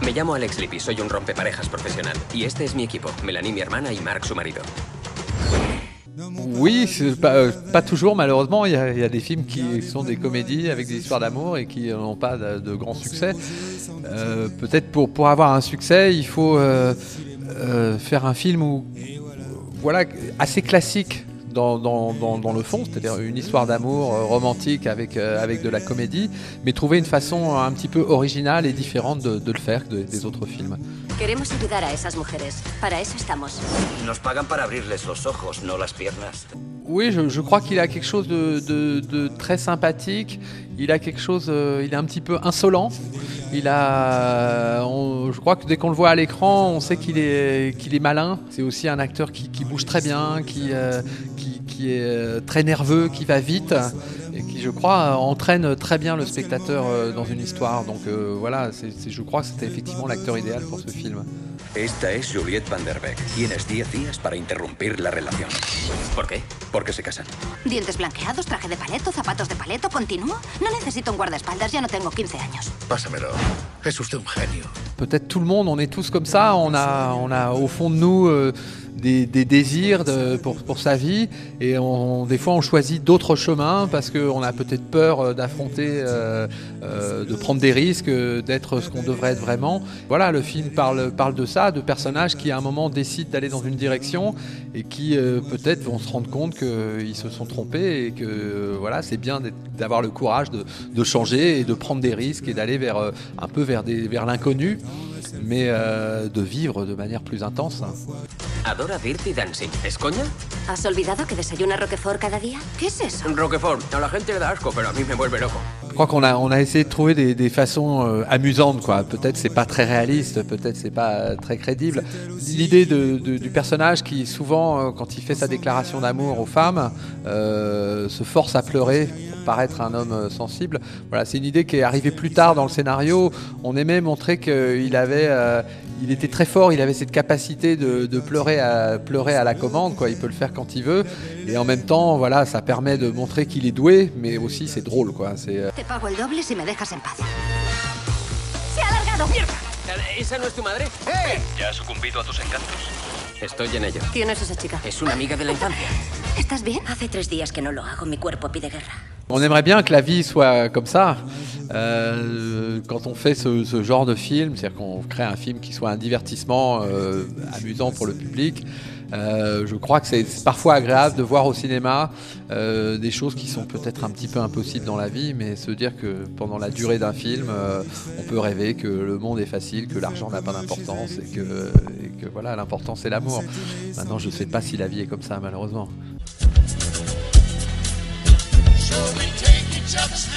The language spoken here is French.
Me llamo Alex Lippi, soy un rompeparejas profesional. Y este es mi equipo, Melanie, mi hermana, y Mark, su marido. Oui, pas toujours malheureusement, il y a des films qui sont des comédies avec des histoires d'amour et qui n'ont pas de grand succès. Peut-être pour avoir un succès, il faut faire un film voilà, assez classique dans le fond, c'est-à-dire une histoire d'amour romantique avec de la comédie, mais trouver une façon un petit peu originale et différente de le faire des autres films. Queremos ayudar a esas mujeres. Para eso estamos. Nos pagan para abrirles los ojos, no las piernas. Oui, je crois qu'il a quelque chose de très sympathique. Il a quelque chose, il est un petit peu insolent. Je crois que dès qu'on le voit à l'écran, on sait qu'il est malin. C'est aussi un acteur qui bouge très bien, qui est très nerveux, qui va vite et qui, je crois, entraîne très bien le spectateur dans une histoire. Donc voilà, je crois que c'était effectivement l'acteur idéal pour ce film. Esta es Juliette Van der Beek. Tienes 10 días para interrumpir la relación. ¿Por qué? Porque se casan. Dientes blanqueados, traje de paleto, zapatos de paleto, ¿continúo? No necesito un guardaespaldas, ya no tengo 15 años. Pásamelo. Es usted un genio. Peut-être tout le monde, on est tous comme ça, on a au fond de nous des désirs pour sa vie et des fois on choisit d'autres chemins parce qu'on a peut-être peur d'affronter, de prendre des risques, d'être ce qu'on devrait être vraiment. Voilà, le film parle de ça, de personnages qui à un moment décident d'aller dans une direction et qui peut-être vont se rendre compte qu'ils se sont trompés et que voilà, c'est bien d'avoir le courage de changer et de prendre des risques et d'aller un peu vers l'inconnu, mais de vivre de manière plus intense. Adora Dirty Dancing. ¿Es coña? ¿Has olvidado que desayuna Roquefort cada día? ¿Qué es eso? Roquefort. A la gente le da asco, pero a mí me vuelve loco. Je crois qu'on a essayé de trouver des façons amusantes, quoi. Peut-être c'est pas très réaliste, peut-être c'est pas très crédible. L'idée du personnage qui souvent, quand il fait sa déclaration d'amour aux femmes, se force à pleurer pour paraître un homme sensible. Voilà, c'est une idée qui est arrivée plus tard dans le scénario. On aimait montrer qu'il était très fort, il avait cette capacité de pleurer à la commande, quoi. Il peut le faire quand il veut, et en même temps, voilà, ça permet de montrer qu'il est doué, mais aussi c'est drôle, quoi. Te pago el doble si me dejas en paz. ¡Se ha alargado! ¡Mierda! ¿Esa no es tu madre? ¿Ya has sucumbido a tus encantos? Estoy en ello. ¿Quién es esa chica? Es una amiga de la infancia. ¿Estás bien? Hace 3 días que no lo hago. Mi cuerpo pide guerra. On aimerait bien que la vie soit comme ça. Quand on fait ce genre de film, c'est-à-dire qu'on crée un film qui soit un divertissement amusant pour le public, je crois que c'est parfois agréable de voir au cinéma des choses qui sont peut-être un petit peu impossibles dans la vie, mais se dire que pendant la durée d'un film, on peut rêver que le monde est facile, que l'argent n'a pas d'importance et que voilà, l'important c'est l'amour. Maintenant, je ne sais pas si la vie est comme ça, malheureusement. Sure we take each other's